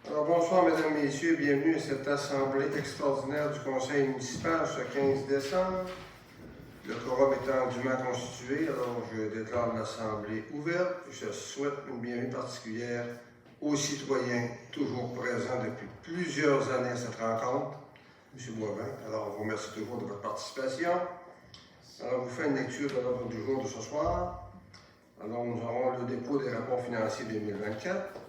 Alors, bonsoir, mesdames, messieurs. Bienvenue à cette assemblée extraordinaire du conseil municipal ce 15 décembre. Le quorum étant dûment constitué, alors je déclare l'assemblée ouverte. Je souhaite une bienvenue particulière aux citoyens toujours présents depuis plusieurs années à cette rencontre. M. Boivin, alors on vous remercie toujours de votre participation. Alors, je vous fais une lecture de l'ordre du jour de ce soir. Alors, nous aurons le dépôt des rapports financiers 2024.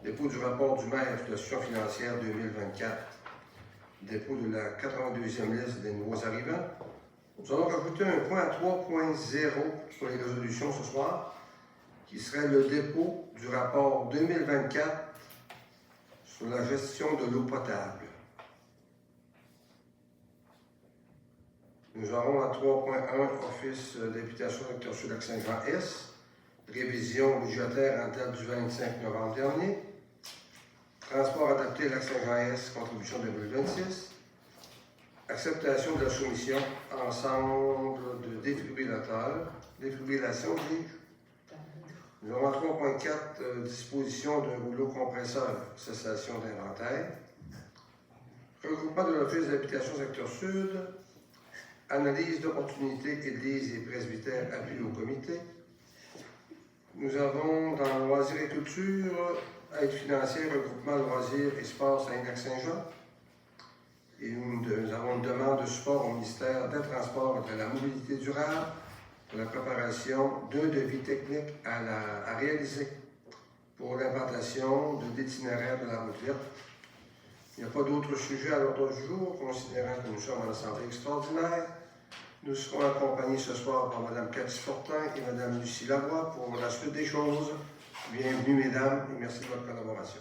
Dépôt du rapport du maire de la situation financière 2024. Dépôt de la 82e liste des nouveaux arrivants. Nous allons rajouter un point à 3.0 pour les résolutions ce soir, qui serait le dépôt du rapport 2024 sur la gestion de l'eau potable. Nous aurons à 3.1 Office d'habitation Docteur sur Lac-Saint-Jean-Est, révision budgétaire en date du 25 novembre dernier. Transport adapté Lac-Saint-Jean-Est, contribution 2026. Acceptation de la soumission, ensemble de défibrillation, dis-je. Nous avons 3.4, disposition d'un rouleau compresseur, cessation d'inventaire. Regroupement de l'Office d'habitation secteur sud. Analyse d'opportunités, église et presbytère, appui au comité. Nous avons dans loisirs et culture, aide financière, regroupement loisirs et sports Saint-Lac-Saint-Jean. Et nous avons une demande de support au ministère des Transports et de la mobilité durable pour la préparation d'un devis technique à réaliser pour l'implantation de l'itinéraire de la route verte. Il n'y a pas d'autres sujets à l'ordre du jour, considérant que nous sommes en assemblée extraordinaire. Nous serons accompagnés ce soir par Mme Cathy Fortin et Mme Lucie Lavoie pour la suite des choses. Bienvenue, mesdames, et merci de votre collaboration.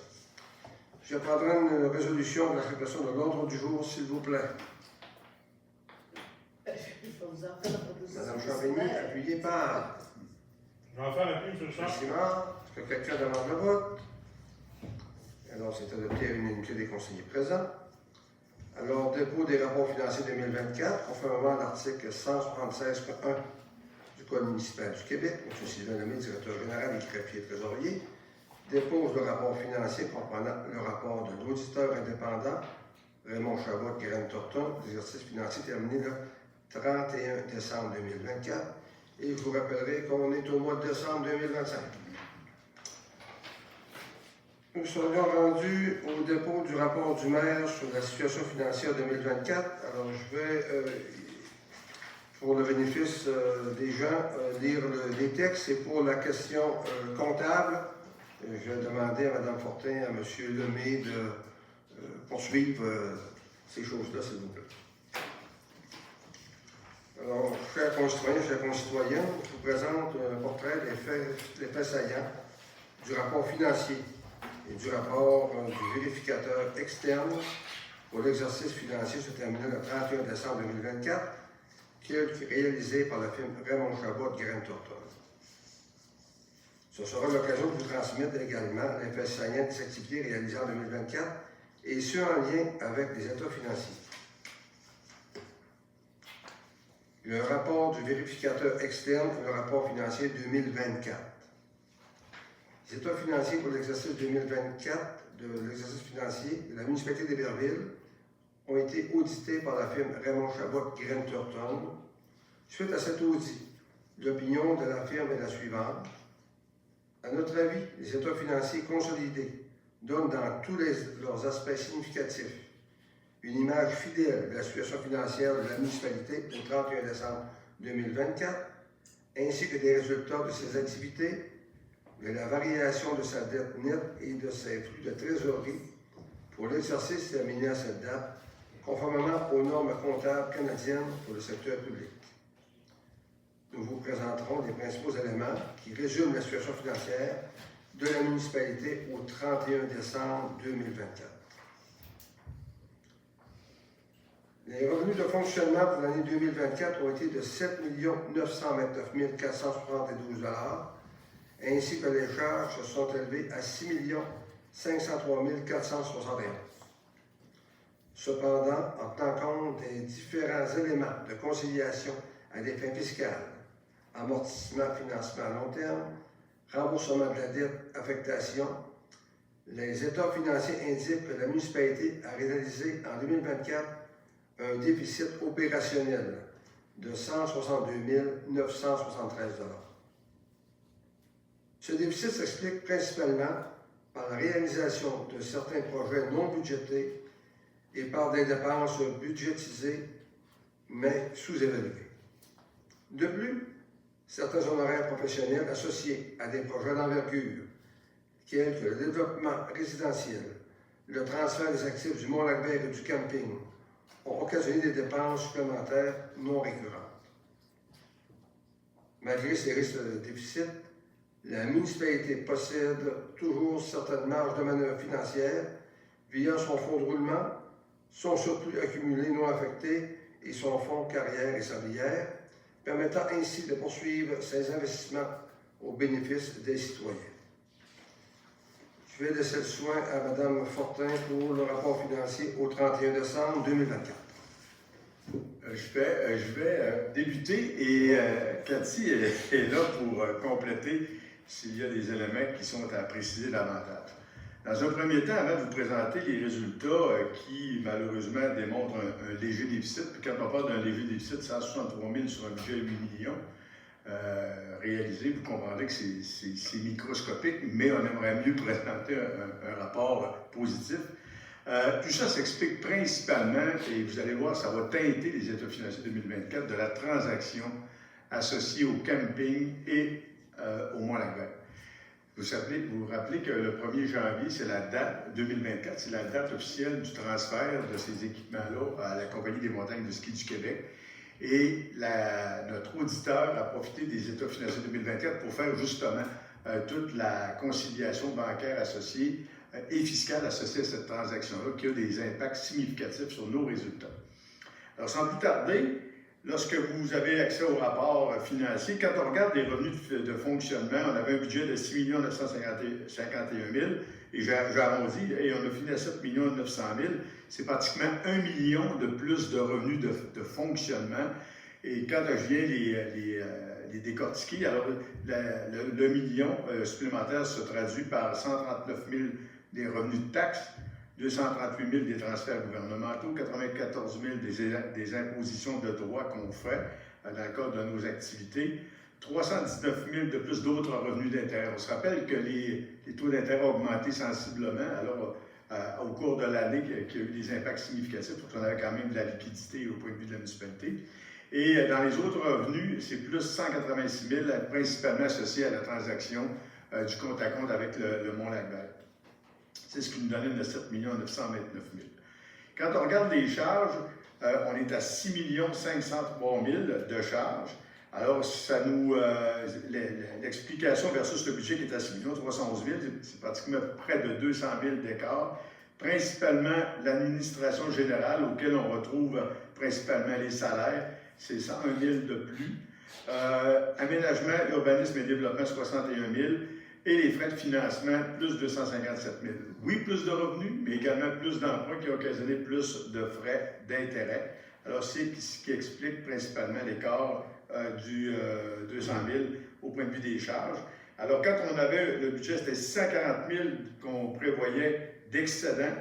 Je prendrai une résolution de l'acceptation de l'ordre du jour, s'il vous plaît. Madame Champigny, appuyez par. Jean-François appuie sur le champ. Est-ce que quelqu'un demande le vote? Alors, c'est adopté à l'unanimité des conseillers présents. Alors, dépôt des rapports financiers 2024, conformément à l'article 176.1 du Code municipal du Québec, M. Sylvain Lemay, directeur général et greffier trésorier, dépose le rapport financier comprenant le rapport de l'auditeur indépendant Raymond Chabot, Graine Thornton, l'exercice financier terminé le 31 décembre 2024. Et je vous rappellerai qu'on est au mois de décembre 2025. Nous serions rendus au dépôt du rapport du maire sur la situation financière 2024. Alors, je vais, pour le bénéfice des gens, lire les textes. Et pour la question comptable, je vais demander à Mme Fortin et à M. Lemay de poursuivre ces choses-là, s'il vous plaît. Alors, chers concitoyens, chers concitoyennes, je vous présente un portrait des faits saillants du rapport financier et du rapport du vérificateur externe pour l'exercice financier se terminé le 31 décembre 2024, qui est réalisé par la firme Raymond Chabot de Graine Thornton. Ce sera l'occasion de vous transmettre également les faits saillants des activités réalisées en 2024 et ceux en lien avec les états financiers. Le rapport du vérificateur externe et le rapport financier 2024. Les états financiers pour l'exercice 2024 de l'exercice financier de la municipalité d'Héberville ont été audités par la firme Raymond Chabot Graine Thornton. Suite à cet audit, l'opinion de la firme est la suivante. À notre avis, les états financiers consolidés donnent dans tous leurs aspects significatifs une image fidèle de la situation financière de la municipalité au 31 décembre 2024, ainsi que des résultats de ses activités, de la variation de sa dette nette et de ses flux de trésorerie pour l'exercice terminé à cette date, conformément aux normes comptables canadiennes pour le secteur public. Nous vous présenterons les principaux éléments qui résument la situation financière de la municipalité au 31 décembre 2024. Les revenus de fonctionnement pour l'année 2024 ont été de 7 929 472 $, ainsi que les charges se sont élevées à 6 503 461 $. Cependant, en tenant compte des différents éléments de conciliation à des fins fiscales, amortissement, financement à long terme, remboursement de la dette, affectation, Les états financiers indiquent que la municipalité a réalisé en 2024 un déficit opérationnel de 162 973 $. Ce déficit s'explique principalement par la réalisation de certains projets non budgétés et par des dépenses budgétisées mais sous-évaluées. De plus, certains honoraires professionnels associés à des projets d'envergure, tels que le développement résidentiel, le transfert des actifs du Mont-Lac-Vert et du camping, ont occasionné des dépenses supplémentaires non récurrentes. Malgré ces risques de déficit, la municipalité possède toujours certaines marges de manœuvre financières via son fonds de roulement, son surplus accumulé non affecté et son fonds carrière et sablière, permettant ainsi de poursuivre ses investissements au bénéfice des citoyens. Je vais laisser le soin à Mme Fortin pour le rapport financier au 31 décembre 2024. Je vais débuter et Cathy est là pour compléter s'il y a des éléments qui sont à préciser davantage. Dans un premier temps, avant de vous présenter les résultats qui, malheureusement, démontrent un léger déficit, puis quand on parle d'un léger déficit, 163 000 sur un budget de 8 millions réalisé, vous comprendrez que c'est microscopique, mais on aimerait mieux présenter un rapport positif. Tout ça s'explique principalement, et vous allez voir, ça va teinter les états financiers 2024 de la transaction associée au camping et au Mont-Lac-Vert. Vous vous rappelez que le 1er janvier, c'est la date, 2024, c'est la date officielle du transfert de ces équipements-là à la Compagnie des montagnes de ski du Québec. Et notre auditeur a profité des états financiers 2024 pour faire justement toute la conciliation bancaire associée et fiscale associée à cette transaction-là, qui a des impacts significatifs sur nos résultats. Alors, sans plus tarder, lorsque vous avez accès au rapport financier, quand on regarde les revenus de fonctionnement, on avait un budget de 6 951 000 et j'ai arrondi, et on a fini à 7 900 000. C'est pratiquement 1 million de plus de revenus de fonctionnement. Et quand je viens les décortiquer, alors le million supplémentaire se traduit par 139 000 des revenus de taxes, 238 000 des transferts gouvernementaux, 94 000 des impositions de droits qu'on fait dans le cadre de nos activités, 319 000 de plus d'autres revenus d'intérêt. On se rappelle que les taux d'intérêt ont augmenté sensiblement alors, au cours de l'année, qui a eu des impacts significatifs, parce qu'on avait quand même de la liquidité au point de vue de la municipalité. Et dans les autres revenus, c'est plus 186 000, principalement associés à la transaction du compte à compte avec le Mont-Lac-Vert. C'est ce qui nous donnait de 7 929 000. Quand on regarde les charges, on est à 6 503 000 de charges. Alors, ça nous. L'explication versus le budget qui est à 6 311 000, c'est pratiquement près de 200 000 d'écart. Principalement l'administration générale, auquel on retrouve principalement les salaires, c'est 101 000 de plus. Aménagement, urbanisme et développement, 61 000. Et les frais de financement, plus 257 000. Oui, plus de revenus, mais également plus d'emprunts qui ont occasionné plus de frais d'intérêt. Alors, c'est ce qui explique principalement l'écart du 200 000 au point de vue des charges. Alors, quand on avait le budget, c'était 640 000 qu'on prévoyait d'excédent,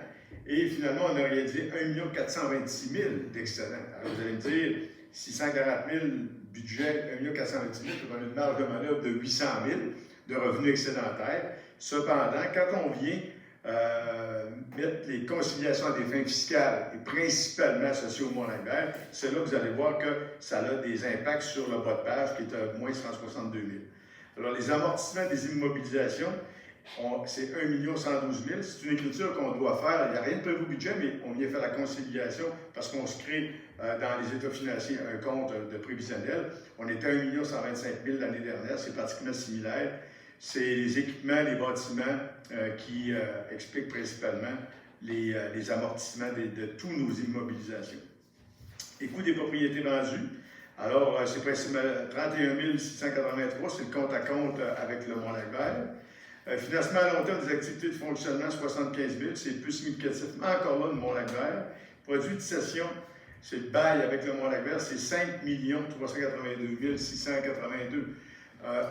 et finalement, on a réalisé 1 426 000 d'excédent. Alors, vous allez me dire, 640 000 budget, 1 426 000, c'est une marge de manœuvre de 800 000 de revenus excédentaires. Cependant, quand on vient mettre les conciliations à des fins fiscales, et principalement associées au Mont-Lac-Vert, c'est là que vous allez voir que ça a des impacts sur le bas de page qui est à moins 162 000. Alors, les amortissements des immobilisations, c'est 1 112 000. C'est une écriture qu'on doit faire. Il n'y a rien de prévu au budget, mais on vient faire la conciliation parce qu'on se crée dans les états financiers un compte de prévisionnel. On était à 1 125 000 l'année dernière. C'est pratiquement similaire. C'est les équipements, les bâtiments qui expliquent principalement les amortissements de tous nos immobilisations. Les coûts des propriétés vendues. Alors, c'est principalement 31 683, c'est le compte à compte avec le Mont-Lac-Vert. Financement à long terme des activités de fonctionnement, 75 000, c'est plus significatif, mais encore là, le Mont-Lac-Vert. Produit de cession, c'est le bail avec le Mont-Lac-Vert, c'est 5 382 682.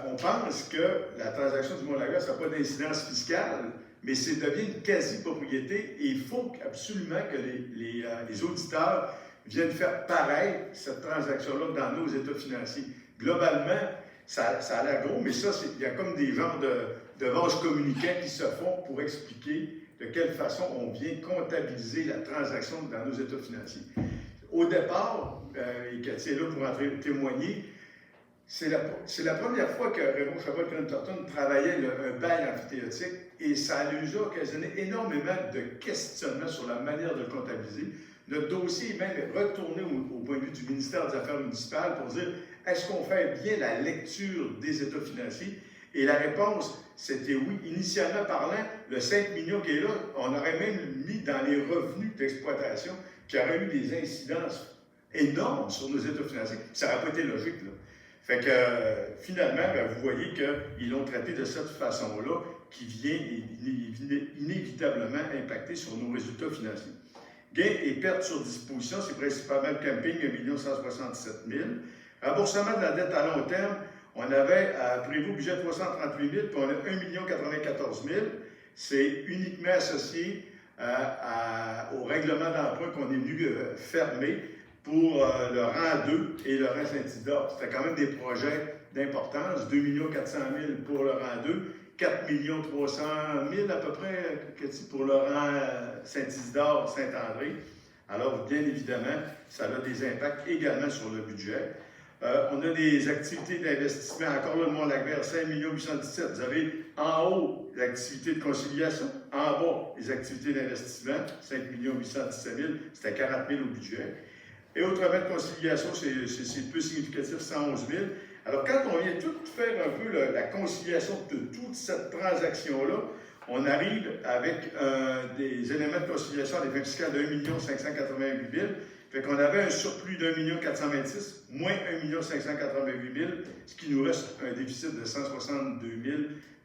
On pense que la transaction du Mont-Laguerre, ça n'a pas d'incidence fiscale, mais c'est devient une quasi-propriété et il faut absolument que les auditeurs viennent faire pareil, cette transaction-là, dans nos états financiers. Globalement, ça a l'air gros, mais ça, il y a comme des genres de vases communicants qui se font pour expliquer de quelle façon on vient comptabiliser la transaction dans nos états financiers. Au départ, et Cathy est là pour en témoigner, c'est la première fois que Raymond Chabot-Thornton travaillait un bail amphithéotique et ça nous a occasionné énormément de questionnements sur la manière de le comptabiliser. Notre dossier est même retourné au point de vue du ministère des Affaires municipales pour dire est-ce qu'on fait bien la lecture des états financiers? Et la réponse, c'était oui. Initialement parlant, le 5 millions qui est là, on aurait même mis dans les revenus d'exploitation qui aurait eu des incidences énormes sur nos états financiers. Ça n'aurait pas été logique, là. Fait que finalement, vous voyez qu'ils l'ont traité de cette façon-là qui vient inévitablement impacter sur nos résultats financiers. Gains et pertes sur disposition, c'est principalement le camping, 1 167 000. Remboursement de la dette à long terme, on avait prévu au budget 338 000, puis on a 1 094 000. C'est uniquement associé au règlement d'emprunt qu'on est venu fermer pour le rang 2 et le rang Saint-Isidore. C'était quand même des projets d'importance, 2 400 000 pour le rang 2, 4 300 000 à peu près pour le rang Saint-Isidore, Saint-André. Alors, bien évidemment, ça a des impacts également sur le budget. On a des activités d'investissement, encore le Mont-Laguerre, 5 817 000. Vous avez en haut l'activité de conciliation, en bas les activités d'investissement, 5 817 000, c'était 40 000 au budget. Et autrement de conciliation, c'est plus significatif, 111 000. Alors, quand on vient tout faire un peu la conciliation de toute cette transaction-là, on arrive avec des éléments de conciliation à des fins fiscales de 1 588 000. Fait qu'on avait un surplus d'1 426 000, moins 1 588 000, ce qui nous reste un déficit de 162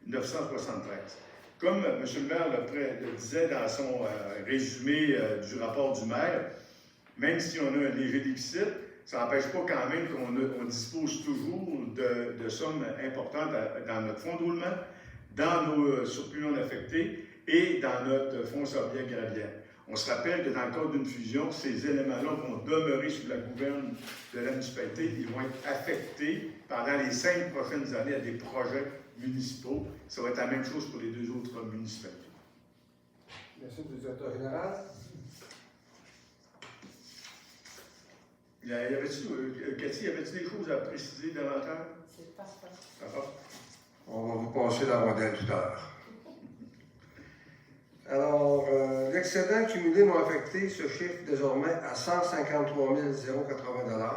973. Comme M. le maire le disait dans son résumé du rapport du maire, même si on a un léger déficit, ça n'empêche pas quand même qu'on dispose toujours de sommes importantes dans notre fonds de roulement, dans nos surplus non affectés et dans notre fonds sorbière gravière. On se rappelle que dans le cadre d'une fusion, ces éléments-là vont demeurer sous la gouverne de la municipalité. Ils vont être affectés pendant les 5 prochaines années à des projets municipaux. Ça va être la même chose pour les 2 autres municipalités. Merci, M. le directeur général. Cathy, y avait-il des choses à préciser davantage? C'est parfait. On va vous passer la rondelle tout à l'heure. Alors, l'excédent cumulé non affecté se chiffre désormais à 153 080 $.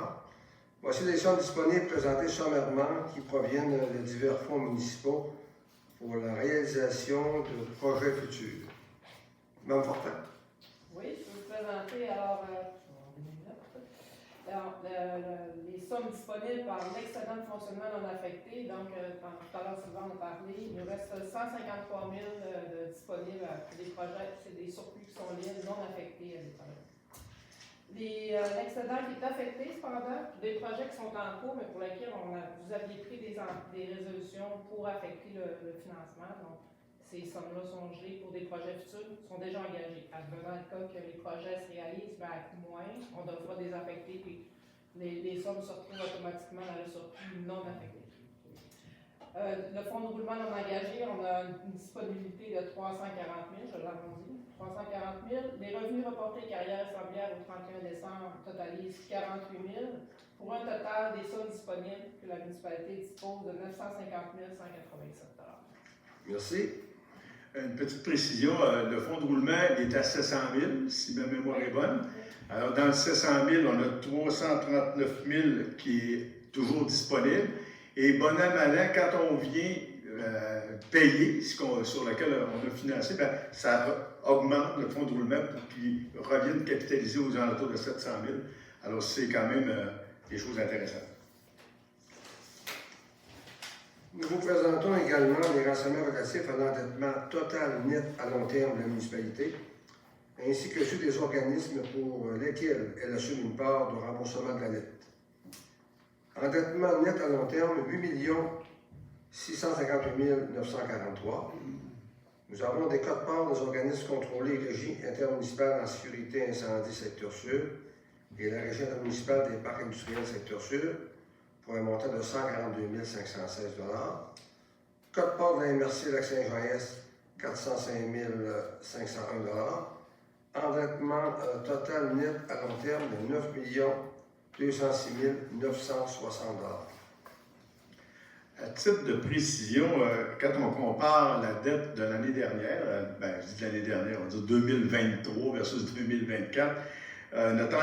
Voici les sommes disponibles présentées sommairement qui proviennent de divers fonds municipaux pour la réalisation de projets futurs. Mme Fortin. Oui, je peux vous présenter les sommes disponibles par l'excédent de fonctionnement non affecté. Donc, tout à l'heure, Sylvain en a parlé. Il nous reste 153 000 de disponibles pour des projets, c'est des surplus qui sont liés non affectés à des projets. L'excédent qui est affecté, cependant, des projets qui sont en cours, mais pour lesquels vous aviez pris des résolutions pour affecter le financement. Donc, ces sommes-là sont gelées pour des projets futurs, sont déjà engagés. Advenant le cas que les projets se réalisent, à coût moins, on devra désaffecter, puis les sommes se retrouvent automatiquement dans le surplus non affecté. Le fonds de roulement non engagé, on a une disponibilité de 340 000, je l'arrondis, 340 000. Les revenus reportés carrière assemblée au 31 décembre totalisent 48 000, pour un total des sommes disponibles que la municipalité dispose de 950 187 $. Merci. Une petite précision, le fonds de roulement est à 700 000, si ma mémoire est bonne. Alors, dans le 700 000, on a 339 000 qui est toujours disponible. Et bon an, mal an, quand on vient payer sur lequel on a financé, ça augmente le fonds de roulement pour qu'il revienne capitaliser aux alentours de 700 000. Alors, c'est quand même des choses intéressantes. Nous vous présentons également les renseignements relatifs à l'endettement total net à long terme de la municipalité, ainsi que ceux des organismes pour lesquels elle assume une part de remboursement de la dette. Endettement net à long terme, 8 658 943. Nous avons des codes-parts des organismes contrôlés et régies intermunicipales en sécurité incendie secteur sud et la régie intermunicipale des parcs industriels secteur sud pour un montant de 142 516 $. Code-part de la MRC Lac-Saint-Jean-Est, 405 501 $. Endettement total net à long terme de 9 206 960 $. À titre de précision, quand on compare la dette de l'année dernière, je dis de l'année dernière, on va dire 2023 versus 2024, notre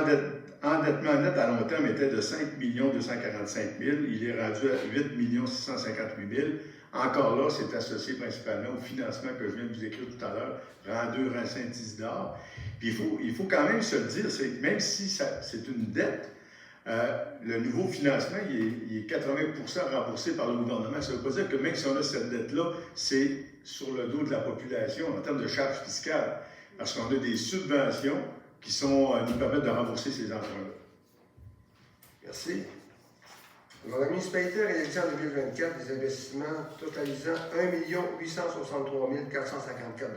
endettement net à long terme était de 5 245 000. Il est rendu à 8 658 000. Encore là, c'est associé principalement au financement que je viens de vous écrire tout à l'heure, rang 2, rang Saint-Isidore. Puis il faut quand même se le dire, même si c'est une dette, le nouveau financement, il est 80% remboursé par le gouvernement. Ça ne veut pas dire que même si on a cette dette-là, c'est sur le dos de la population en termes de charges fiscales. Parce qu'on a des subventions qui nous permettent de rembourser ces emprunts-là. Merci. Alors, la municipalité a réalisé en 2024 des investissements totalisant 1 863 454 $.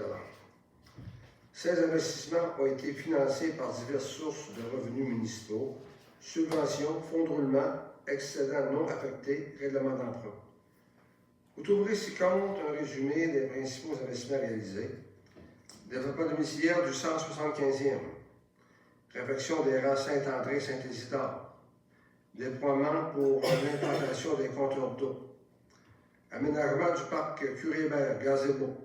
Ces investissements ont été financés par diverses sources de revenus municipaux, subventions, fonds de roulement, excédents non affectés, règlements d'emprunt. Vous trouverez ci-compte un résumé des principaux investissements réalisés. Développement domiciliaire du 175e. Réfection des rangs Saint-André-Saint-Isidore. Déploiement pour l'implantation des compteurs d'eau. Aménagement du parc Curie-Hébert, Gazebo.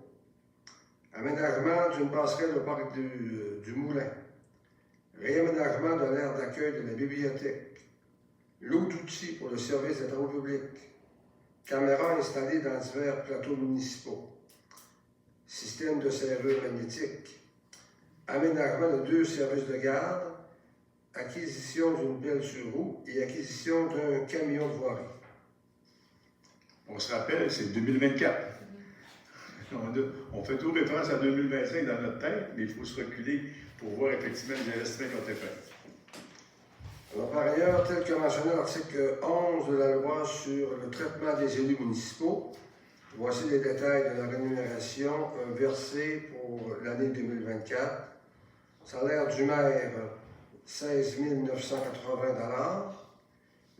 Aménagement d'une passerelle au parc du Moulin. Réaménagement de l'aire d'accueil de la bibliothèque. Lot d'outils pour le service des travaux publics. Caméras installées dans divers plateaux municipaux. Système de serrure magnétique. Aménagement de 2 services de garde. Acquisition d'une pelle sur roue et acquisition d'un camion de voirie. On se rappelle, c'est 2024. On fait tout référence à 2025 dans notre tête, mais il faut se reculer pour voir effectivement les investissements qui ont été faits. Alors, par ailleurs, tel que mentionné à l'article 11 de la loi sur le traitement des élus municipaux, voici les détails de la rémunération versée pour l'année 2024. Salaire du maire, 16 980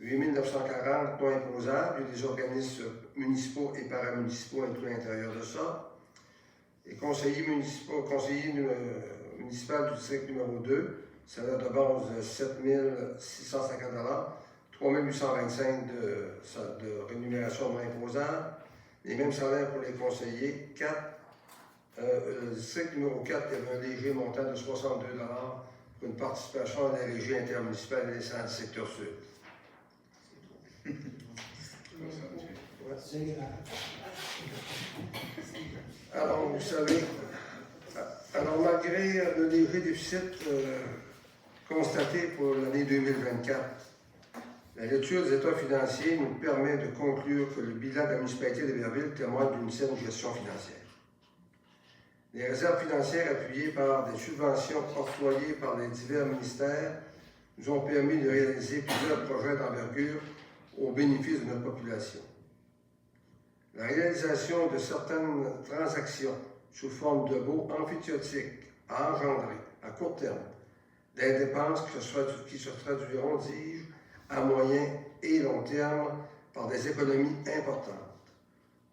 $, 8 940 non imposables, et des organismes municipaux et paramunicipaux inclus à l'intérieur de ça. Et conseiller municipal du district numéro 2, salaire de base 7 650 $, 3 825 $ de rémunération non imposable, les mêmes salaires pour les conseillers. 4, le district numéro 4, il y avait un léger montant de 62 $ pour une participation à la régie intermunicipale et l'incendie secteur sud. Alors, vous savez, malgré le léger déficit constaté pour l'année 2024, la lecture des états financiers nous permet de conclure que le bilan de la municipalité d'Héberville témoigne d'une saine gestion financière. Les réserves financières appuyées par des subventions octroyées par les divers ministères nous ont permis de réaliser plusieurs projets d'envergure au bénéfice de notre population. La réalisation de certaines transactions sous forme de baux amphithéotiques a engendré, à court terme, des dépenses qui se traduiront, dis-je, à moyen et long terme par des économies importantes,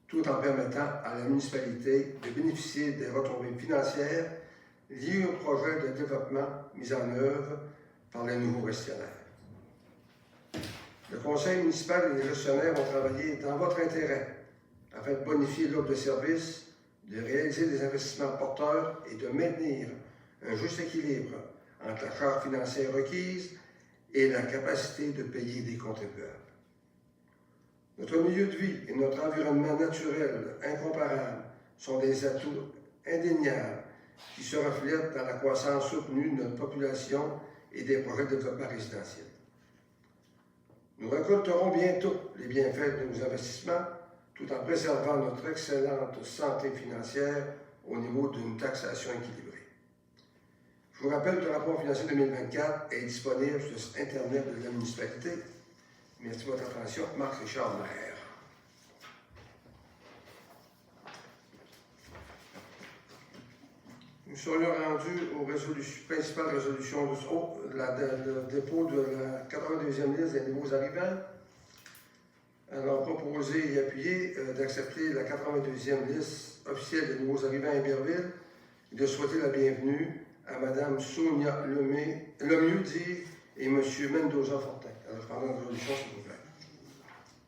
tout en permettant à la municipalité de bénéficier des retombées financières liées au projet de développement mis en œuvre par les nouveaux gestionnaires. Le conseil municipal et les gestionnaires ont travaillé dans votre intérêt afin de bonifier l'offre de services, de réaliser des investissements porteurs et de maintenir un juste équilibre entre la charge financière requise et la capacité de payer des contribuables. Notre milieu de vie et notre environnement naturel incomparable sont des atouts indéniables qui se reflètent dans la croissance soutenue de notre population et des projets de développement résidentiel. Nous récolterons bientôt les bienfaits de nos investissements tout en préservant notre excellente santé financière au niveau d'une taxation équilibrée. Je vous rappelle que le rapport financier 2024 est disponible sur le site Internet de la municipalité. Merci de votre attention. Marc-Richard Maire. Nous serions rendus aux principales résolutions le dépôt de la 82e liste des nouveaux arrivants. Alors, proposer et appuyer d'accepter la 82e liste officielle des nouveaux arrivants à Iberville et de souhaiter la bienvenue à Mme Sonia Lemieux et M. Mendoza Fortin. Alors, je parle de résolution, s'il vous plaît.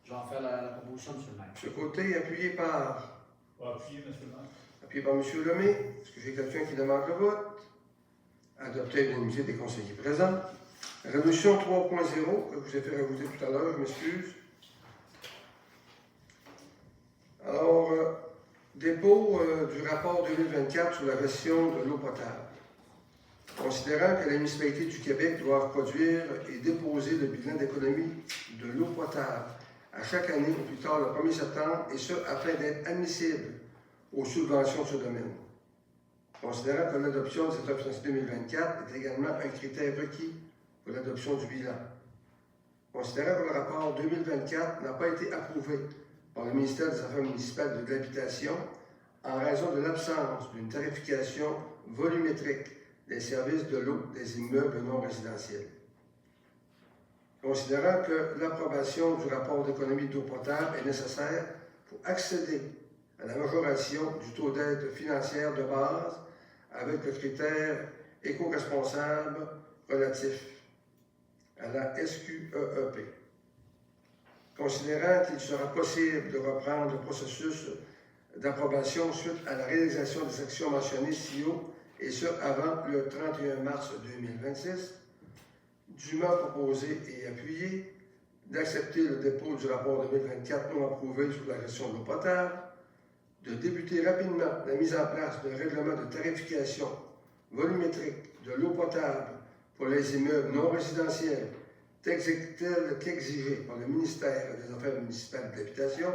Je vais en faire la proposition, M. le maire. Ce côté, appuyé par Appuyé, M. le maire. Appuyé par M. Lemay. Est-ce que j'ai quelqu'un qui demande le vote? Adopté à l'unanimité des conseillers présents. Résolution 3.0, que je vous ai fait rajouter tout à l'heure, je m'excuse. Alors, dépôt du rapport 2024 sur la gestion de l'eau potable. Considérant que les municipalités du Québec doivent produire et déposer le bilan d'économie de l'eau potable à chaque année au plus tard le 1er septembre, et ce, afin d'être admissible aux subventions de ce domaine. Considérant que l'adoption de cette offre 2024 est également un critère requis pour l'adoption du bilan. Considérant que le rapport 2024 n'a pas été approuvé par le ministère des Affaires municipales et de l'Habitation en raison de l'absence d'une tarification volumétrique des services de l'eau des immeubles non résidentiels. Considérant que l'approbation du rapport d'économie d'eau potable est nécessaire pour accéder à la majoration du taux d'aide financière de base avec le critère éco-responsable relatif à la SQEEP. Considérant qu'il sera possible de reprendre le processus d'approbation suite à la réalisation des actions mentionnées ci-haut, et ce avant le 31 mars 2026, dûment proposé et appuyé d'accepter le dépôt du rapport 2024 non approuvé sur la gestion de l'eau potable, de débuter rapidement la mise en place d'un règlement de tarification volumétrique de l'eau potable pour les immeubles non résidentiels, tel qu'exigé par le ministère des Affaires municipales et de l'Habitation,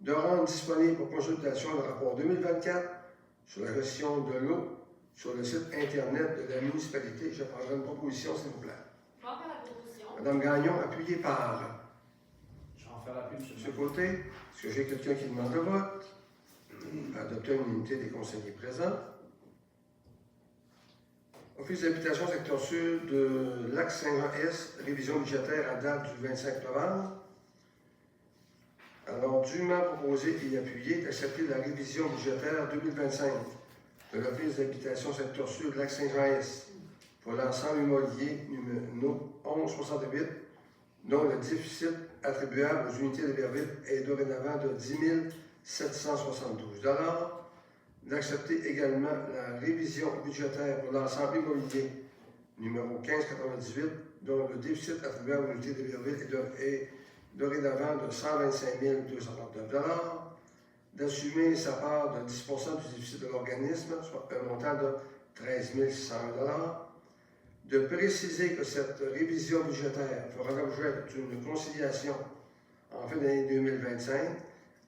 de rendre disponible pour consultation le rapport 2024 sur la gestion de l'eau sur le site Internet de la municipalité. Je prendrai une proposition, s'il vous plaît. Je vais en faire la proposition. Madame Gagnon, appuyée par Je vais en faire l'appui, M. M. le maire. Côté. Est-ce que j'ai quelqu'un qui demande le vote? Adopter une unité des conseillers présents. Office d'habitation secteur sud de Lac-Saint-Jean-Est, révision budgétaire à date du 25 novembre. Alors, dûment proposé et appuyé d'accepter la révision budgétaire 2025 de l'Office d'habitation secteur sud de Lac-Saint-Jean-Est pour l'ensemble immobilier numéro 1168, dont le déficit attribuable aux unités d'Iberville est dorénavant de 10 772 $. D'accepter également la révision budgétaire pour l'ensemble immobilier numéro 1598, dont le déficit attribuable aux unités d'Iberville est dorénavant de 125 239 $. D'assumer sa part de 10 du déficit de l'organisme, soit un montant de 13 600 $. De préciser que cette révision budgétaire fera l'objet d'une conciliation en fin d'année 2025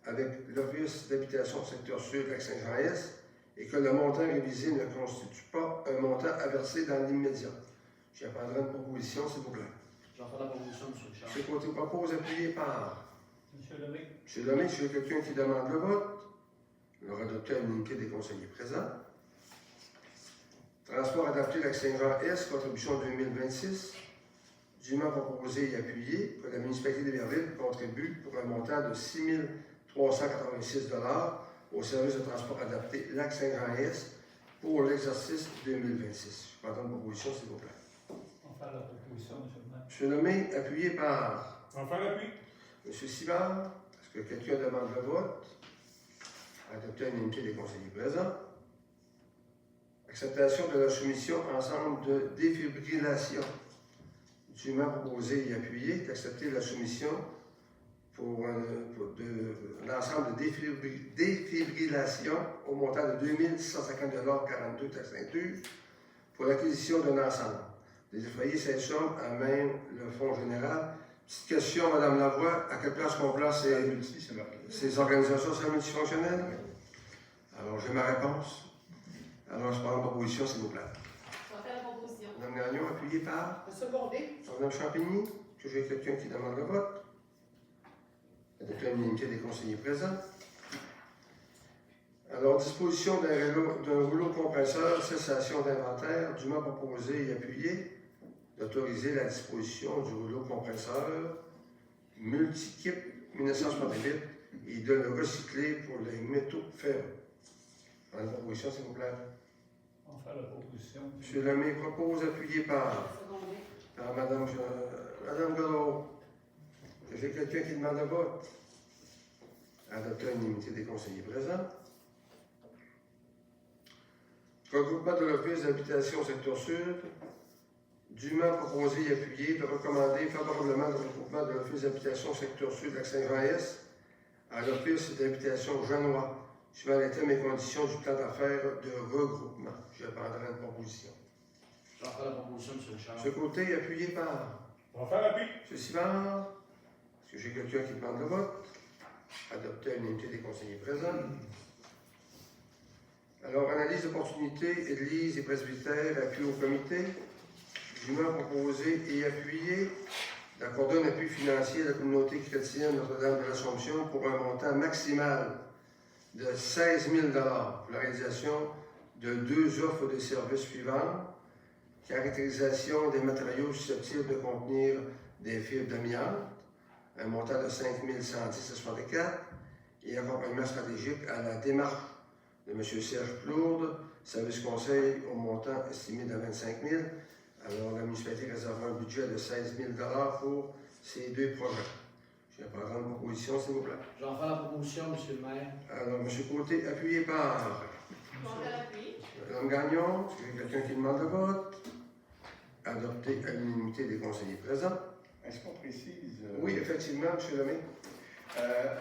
avec l'Office d'habitation secteur sud de Lac-Saint-Jean-Est et que le montant révisé ne constitue pas un montant à verser dans l'immédiat. J'appellerai une proposition, s'il vous plaît. Je vais en faire la proposition, M. Richard. Ce côté propose appuyé par M. Lemay. M. Lemay. Si j'ai quelqu'un qui demande le vote, il aura adopté à l'unité des conseillers présents. Transport adapté Lac-Saint-Jean-Est, contribution 2026. Dûment proposé et appuyé que la municipalité d'Iberville contribue pour un montant de 6 386 $ au service de transport adapté Lac-Saint-Jean-Est pour l'exercice 2026. Je prends une proposition, s'il vous plaît. On va faire la proposition, M. le maire. M. Lemay, appuyé par On va faire l'appui. M. Simard. Est-ce que quelqu'un demande le vote? Adopter à l'unité des conseillers présents. Acceptation de la soumission ensemble de défibrillation. Dûment proposé et appuyé d'accepter la soumission pour l'ensemble de défibrillation au montant de 2 650,42 $ taxes incluses pour l'acquisition d'un ensemble. Les effrayés cette somme à même le Fonds général. Petite question, Mme Lavoie, à quelle place qu'on place ces organisations sont multifonctionnelles? Alors, j'ai ma réponse. Alors, je prends la proposition, s'il vous plaît. Je vais en faire la proposition. Mme Gagnon, appuyée par M. Bondé. Mme Champigny. Que j'ai quelqu'un qui demande le vote. Adopter l'unité des conseillers présents. Alors, disposition d'un rouleau compresseur, cessation d'inventaire, dûment proposé et appuyé, d'autoriser la disposition du rouleau compresseur multi-kip 1968 et de le recycler pour les métaux ferreux. Dans la proposition, s'il vous plaît. On va faire la proposition. M. Lemay propose, appuyé par Mme Godreau. J'ai quelqu'un qui demande le vote. Adopter à l'unanimité des conseillers présents. Regroupement de l'Office d'habitation secteur sud. Dûment proposé et appuyé de recommander favorablement le regroupement de l'Office d'habitation secteur sud Lac-Saint-Jean-Est à l'Office d'habitation Jeannois, suivant les thèmes et conditions du plan d'affaires de regroupement. Je prendrai une proposition. J'en fais la proposition, M. Richard. Ce côté, appuyé par On va faire l'appui. M. Simard. Est-ce que j'ai quelqu'un qui demande le vote? Adopter à l'unanimité des conseillers présents. Alors, analyse d'opportunité, Église et presbytère, appui au comité. Dûment proposé et appuyé d'accorder un appui financier à la communauté chrétienne Notre-Dame de l'Assomption pour un montant maximal de 16 000 pour la réalisation de 2 offres de services suivantes. Caractérisation des matériaux susceptibles de contenir des fibres d'amiante, un montant de 5 110,64 et accompagnement stratégique à la démarche de M. Serge Plourde, service conseil au montant estimé de 25 000. Alors, la municipalité réserve un budget de 16 000 pour ces 2 projets. Je vais prendre une proposition, s'il vous plaît. J'en fais la proposition, M. le maire. Alors, M. Côté, appuyé par On va faire l'appui. Mme Gagnon. Est-ce qu'il y a quelqu'un qui demande le vote? Adopté à l'unanimité des conseillers présents. Est-ce qu'on précise? Oui, effectivement, M. Lemay.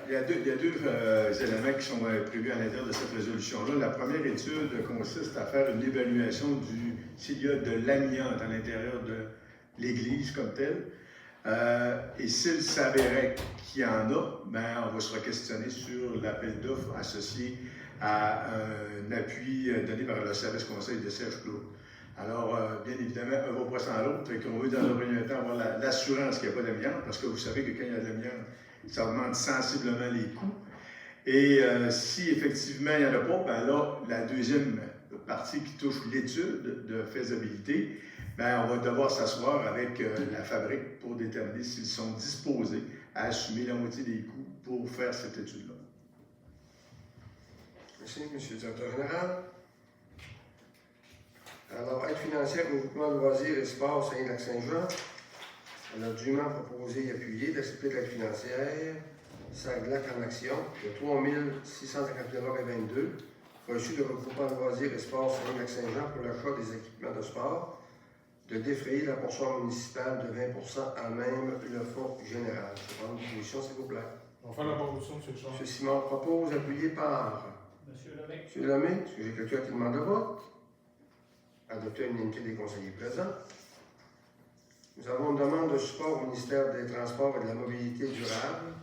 Il y a deux éléments qui sont prévus à l'intérieur de cette résolution-là. La première étude consiste à faire une évaluation s'il y a de l'amiante à l'intérieur de l'Église comme telle. Et s'il s'avérait qu'il y en a, ben, on va se questionner sur l'appel d'offres associé à un appui donné par le service conseil de Serge Claude. Alors, bien évidemment, un va pas sans l'autre. On veut dans le premier temps avoir l'assurance qu'il n'y a pas d'amiante, parce que vous savez que quand il y a de l'amiante, ça augmente sensiblement les coûts. Et si effectivement il n'y en a pas, ben là, la deuxième partie qui touche l'étude de faisabilité, ben, on va devoir s'asseoir avec la fabrique pour déterminer s'ils sont disposés à assumer la moitié des coûts pour faire cette étude-là. Merci, M. le directeur général. Alors, aide financière au groupement loisirs et sports Saint-Lac-Saint-Jean. On a dûment proposé et appuyé d'accepter de l'aide financière SAGLAC en action de 3 651,22 reçu de regroupement loisirs et sports Saint-Lac-Saint-Jean pour l'achat des équipements de sport, de défrayer la portion municipale de 20 à même le fonds général. Je vais prendre une position, s'il vous plaît. On va faire la proposition, M. Richard. M. Simon propose, appuyé par Monsieur Lemay. M. Lemay. Est-ce que j'ai quelqu'un qui demande le vote? Adopter à l'unanimité des conseillers présents. Nous avons une demande de support au ministère des Transports et de la Mobilité durable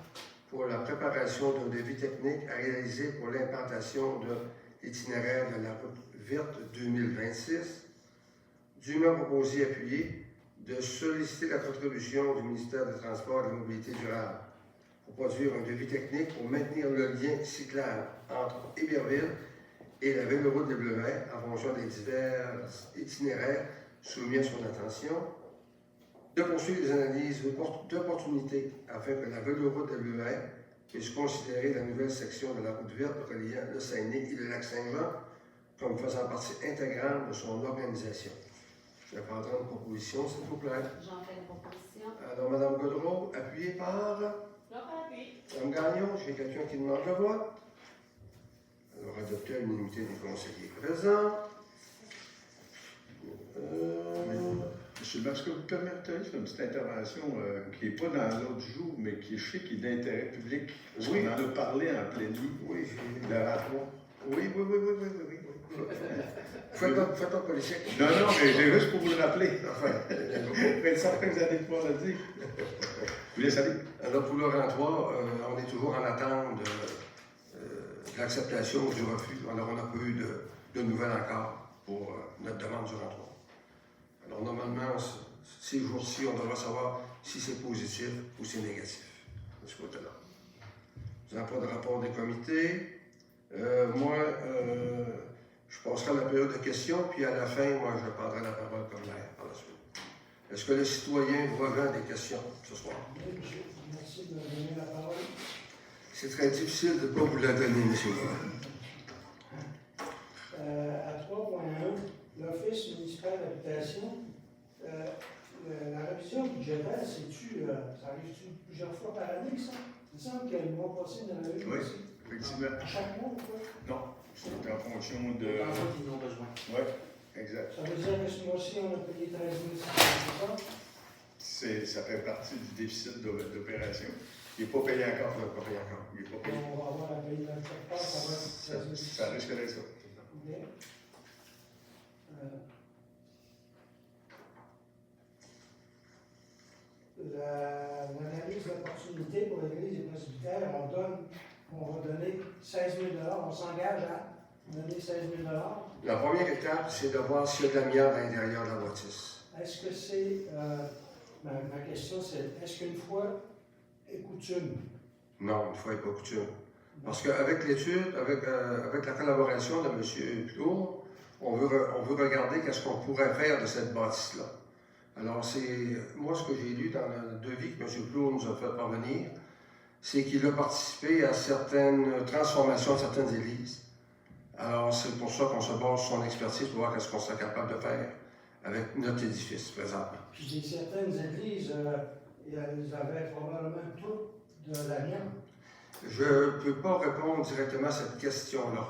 pour la préparation d'un devis technique à réaliser pour l'implantation de l'itinéraire de la route verte 2026. Dûment proposé et appuyé de solliciter la contribution du ministère des Transports et de la Mobilité durable pour produire un devis technique pour maintenir le lien cyclable entre Héberville et la Véloroute des Bleuets en fonction des divers itinéraires soumis à son attention, de poursuivre des analyses d'opportunité afin que la Véloroute des Bleuets puisse considérer la nouvelle section de la route verte reliant le Saguenay et le Lac-Saint-Jean comme faisant partie intégrante de son organisation. Je vais prendre une proposition, s'il vous plaît. J'en fais une proposition. Alors, Mme Godreau, appuyée par J'en fais l'appui. Mme Gagnon, j'ai quelqu'un qui demande le vote. Alors, adopter à l'unanimité des conseillers présents. Monsieur le maire, est-ce que vous permetteriez de faire une petite intervention qui n'est pas dans l'ordre du jour, mais qui je sais qui est d'intérêt public? Parce Oui. qu'on en a parlé en plénier, Oui, le rapport. oui. Faites pas de politique. Non, mais j'ai juste pour vous le rappeler. Enfin, Faites certain que vous allez pouvoir le dire. Je vous laisse aller. alors, pour le rang 3, on est toujours en attente de l'acceptation ou du refus. Alors, on n'a pas eu de nouvelles encore pour notre demande du rang 3. Alors, normalement, ces jours-ci, on devra savoir si c'est positif ou c'est négatif de ce côté-là. Nous n'avons pas de rapport des comités. Je passerai à la période de questions, puis à la fin, moi, je prendrai la parole comme maire par la suite. Est-ce que les citoyens voient des questions ce soir? Oui, monsieur. Merci de me donner la parole. C'est très difficile de ne pas vous la donner, monsieur. À 3.1, l'Office municipal d'habitation, la révision budgétaire, ça arrive-tu plusieurs fois par année, ça? Il me semble que le mois passé, il y en a eu Oui. aussi. Effectivement. À chaque mois, quoi? Non, c'est en fonction de. En fait, ils en ont besoin. Oui, exact. Ça veut dire que ce mois-ci, on a payé 13 500, c'est ça? Ça fait partie du déficit d'opération. Il n'est pas payé encore. On n'a pas payé encore. Il n'est pas payé. On va avoir à payer dans quelque part, ça va être 13 Ça risque d'être ça. OK. L'analyse d'opportunité pour l'Église des presbytères, on va donner 16 000 on s'engage à donner 16 000 La première étape, c'est de voir s'il y a de l'amiante à l'intérieur de la bâtisse. Est-ce que c'est, ma question c'est, est-ce qu'une fois est coutume? Non, une fois n'est pas coutume. Parce qu'avec l'étude, avec la collaboration de M. Plourde, on veut regarder qu'est-ce qu'on pourrait faire de cette bâtisse-là. Alors, moi, ce que j'ai lu dans le devis que M. Plourde nous a fait parvenir, c'est qu'il a participé à certaines transformations de certaines églises. Alors, c'est pour ça qu'on se base sur son expertise pour voir qu'est-ce qu'on serait capable de faire avec notre édifice présentement. Puis certaines églises, elles avaient probablement tout de l'amiante. Je ne peux pas répondre directement à cette question-là.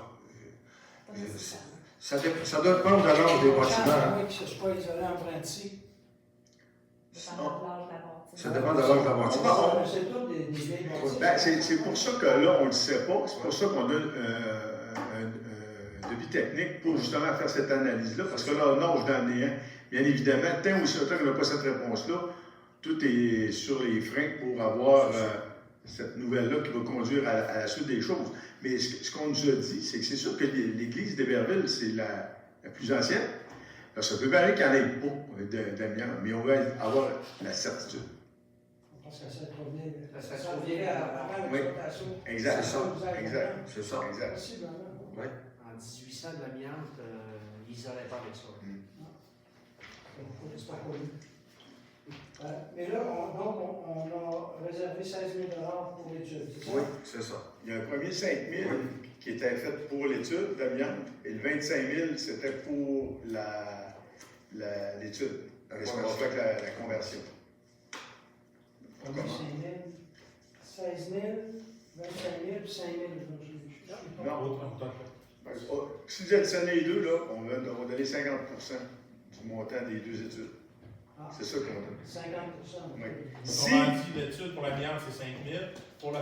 Ça doit dépendre de l'âge des bâtiments. Que ce soit isolé en principe. Ça dépend de l'âge de la bâtisse. C'est tout des vieilles bâtisses. Ben, c'est pour ça que là, on ne le sait pas. C'est pour ça qu'on donne un devis technique pour justement faire cette analyse-là. Parce que là, non, je n'en ai un. Bien évidemment, tant aussi longtemps qu'on n'a pas cette réponse-là, tout est sur les freins pour avoir cette nouvelle-là qui va conduire à la suite des choses. Mais ce qu'on nous a dit, c'est que c'est sûr que l'église d'Héberville, c'est la plus ancienne. Alors, ça peut paraître qu'il n'y en ait pas d'amiante, mais on va avoir la certitude. Parce que ça provient provient avant oui. l'exploitation. Exact. C'est ça. Exact. C'est ça. Exact. Possiblement. Oui. En 1800, de l'amiante, ils n'isolaient pas avec ça. C'est pas connu. Mais là, on a réservé 16 000 pour l'étude, c'est ça? Oui, c'est ça. Il y a un premier 5 000 qui était fait pour l'étude d'amiante et le 25 000, c'était pour l'étude. La Qu'est-ce qu'on va faire avec la conversion? On a 16 000, 25 000 puis 5 000. Non. Autant. Si vous additionnez les deux, là, on va donner 50% du montant des deux études. Ah. C'est ça qu'on donne. 50 Oui. Si... On dit l'étude pour l'amiante, c'est 5 000. Pour un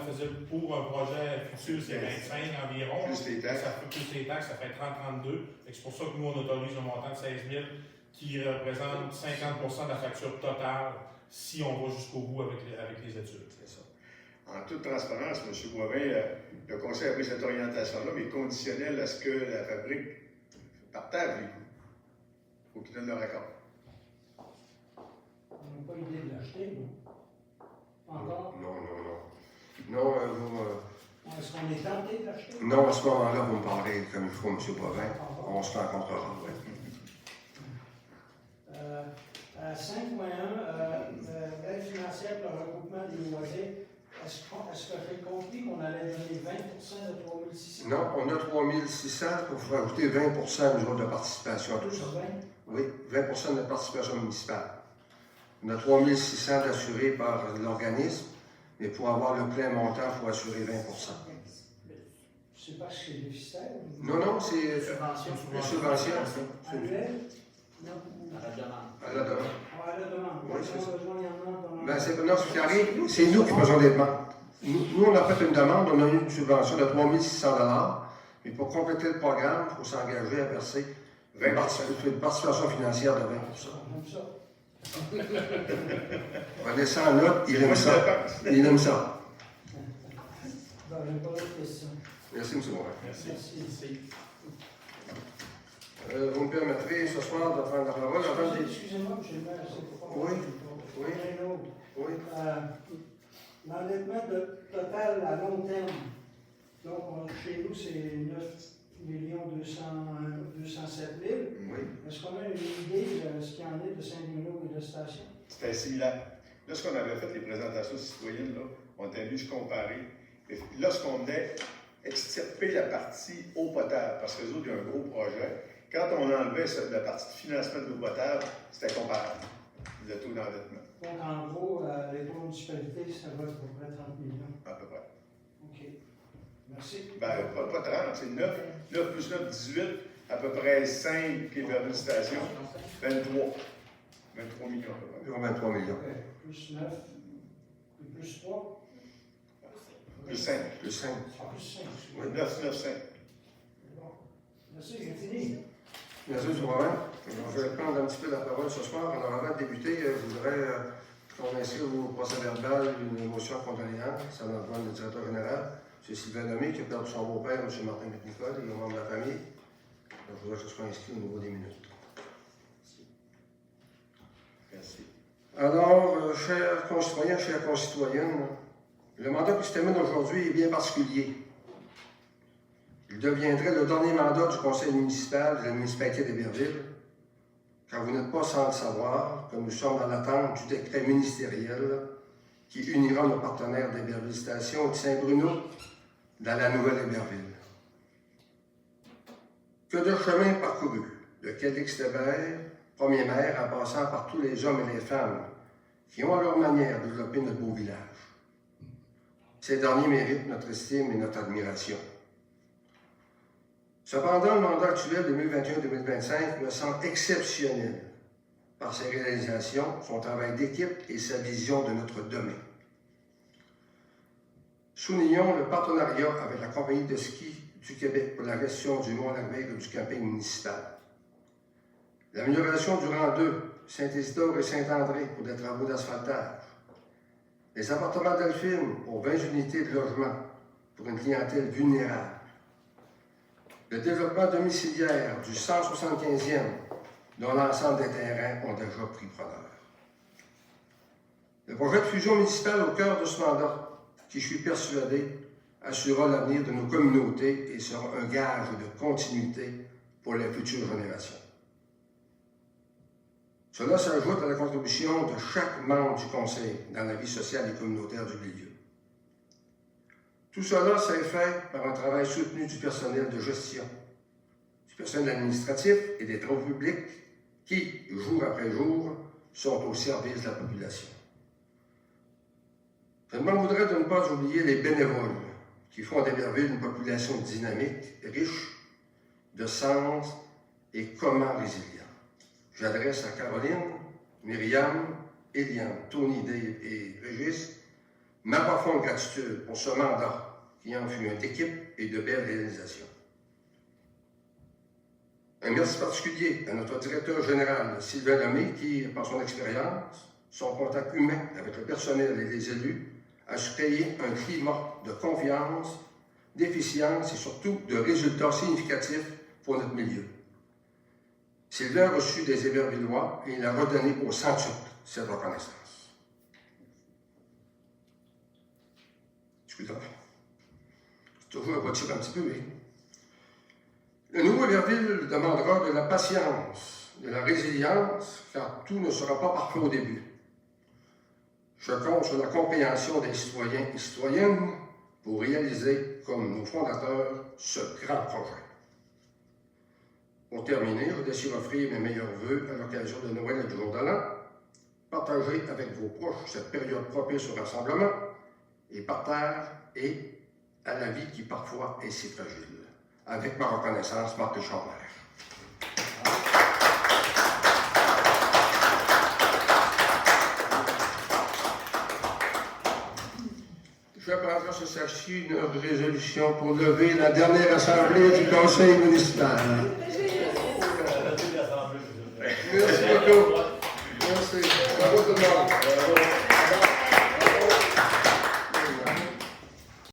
projet futur, c'est 25 environ. Plus les taxes. Ça fait plus les taxes, ça fait 30-32. C'est pour ça que nous, on autorise un montant de 16 000 qui représente 50% de la facture totale si on va jusqu'au bout avec les études. C'est ça. En toute transparence, M. Boivin, le conseil a pris cette orientation-là, mais conditionnelle à ce que la fabrique partage les coûts. Il faut qu'ils donnent leur accord. On n'a pas idée de l'acheter, non? Encore? Non, Est-ce qu'on est tenté de l'acheter? non, à ce moment-là, vous me parlez comme il faut, M. Boivin. On se rencontrera. Oui. À 5.1, aide financière pour le regroupement des loisirs. Est-ce que j'ai compris qu'on allait donner 20 de 3 600? Non, on a 3 600 pour faire ajouter 20 nous autres de participation à tout ça. 20? Oui, 20 de participation municipale. On a 3 600 d'assurés par l'organisme, mais pour avoir le plein montant, il faut assurer 20 C'est parce que c'est déficitaire? Non, c'est Subvention. une subvention. Annuel? Non. À la demande. À la demande. À la demande. Oui, c'est ça. Besoin, il y en a dans Ben, non, ce qui arrive, c'est nous qui faisons des demandes. Nous, on a fait une demande, on a eu une subvention de 3 600 mais pour compléter le programme, il faut s'engager à verser une participation financière de 20 Comme ça. En laissant en note, il aime ça. Il aime ça. Ben, j'ai pas d'autres questions. Merci, M. Morin. Merci. Vous me permettrez ce soir de prendre la parole avant de... Excusez-moi, M. le maire, c'est pas... Oui, oui. Un autre. Oui. L'endettement total à long terme, Donc, chez nous, c'est 9 207 000. Oui. Est-ce qu'on a une idée de ce qu'il y en est de Saint-Bruno et de station? C'était similaire. Lorsqu'on avait fait les présentations citoyennes, là, on était venu comparer. Et lorsqu'on a extirpé la partie eau potable, parce que les autres, il y a un gros projet, quand on enlevait la partie de financement de l'eau potable, c'était comparable, le taux d'endettement, Donc, en gros, les taux de municipalité, ça va être à peu près 30 millions. à peu près. OK. Merci. Ben, pas 30, c'est 9. 9 plus 9, 18, à peu près 5 qui est vers une station, 23. 23 millions à peu près. 23 millions. OK. Plus 9, plus 3. Plus 5. Plus 5. Ah, plus 5. Oui. 9, 9, 5. Bon. Merci, j'ai fini. Merci, M. Robin. Je vais prendre un petit peu la parole ce soir. Alors, avant de débuter, je voudrais qu'on inscrive au procès-verbal une motion de condoléances à l'endroit du directeur général, M. Sylvain Lemay, qui a perdu son beau-père, M. Martin McNicol, et les membres de la famille. Donc, je voudrais que ce soit inscrit au niveau des minutes. Merci. Alors, chers concitoyens, chères concitoyennes, le mandat qui se termine aujourd'hui est bien particulier. Il deviendrait le dernier mandat du conseil municipal de la municipalité d'Héberville, car vous n'êtes pas sans le savoir que nous sommes dans l'attente du décret ministériel qui unira nos partenaires d'Héberville Station et de Saint-Bruno dans la nouvelle Héberville. Que de chemin parcouru, de Caldix-Lebert, premier maire, en passant par tous les hommes et les femmes qui ont à leur manière développé notre beau village. Ces derniers méritent notre estime et notre admiration. Cependant, le mandat actuel 2021-2025 me semble exceptionnel par ses réalisations, son travail d'équipe et sa vision de notre demain. Soulignons le partenariat avec la compagnie de ski du Québec pour la gestion du Mont-Lac-Vaigle du camping municipal. L'amélioration du rang 2, Saint-Isidore et Saint-André pour des travaux d'asphaltage. Les appartements Delphine pour 20 unités de logement pour une clientèle vulnérable. Le développement domiciliaire du 175e, dont l'ensemble des terrains ont déjà pris preneur. Le projet de fusion municipale au cœur de ce mandat, qui, je suis persuadé, assurera l'avenir de nos communautés et sera un gage de continuité pour les futures générations. Cela s'ajoute à la contribution de chaque membre du Conseil dans la vie sociale et communautaire du milieu. Tout cela s'est fait par un travail soutenu du personnel de gestion, du personnel administratif et des travaux publics qui, jour après jour, sont au service de la population. Je me voudrais de ne pas oublier les bénévoles qui font d'Héberville une population dynamique, riche, de sens et comment résilient. J'adresse à Caroline, Myriam, Eliane, Tony, Dave et Régis ma profonde gratitude pour ce mandat qui en fut un d'équipe et de belles réalisations. Un merci particulier à notre directeur général, Sylvain Lemay, qui, par son expérience, son contact humain avec le personnel et les élus, a su créer un climat de confiance, d'efficience et surtout de résultats significatifs pour notre milieu. Sylvain a reçu des Hébervillois et il a redonné au centuple cette reconnaissance. Excusez-moi. C'est toujours un voiture un petit peu, oui. Le nouveau Héberville demandera de la patience, de la résilience, car tout ne sera pas parfait au début. Je compte sur la compréhension des citoyens et citoyennes pour réaliser, comme nos fondateurs, ce grand projet. Pour terminer, je désire offrir mes meilleurs vœux à l'occasion de Noël et du Jour de l'An. Partagez avec vos proches cette période propice au rassemblement et partage et à la vie qui parfois est si fragile. Avec ma reconnaissance, Marc Chambert. Je prendrai ce sac-ci une résolution pour lever la dernière assemblée du conseil municipal.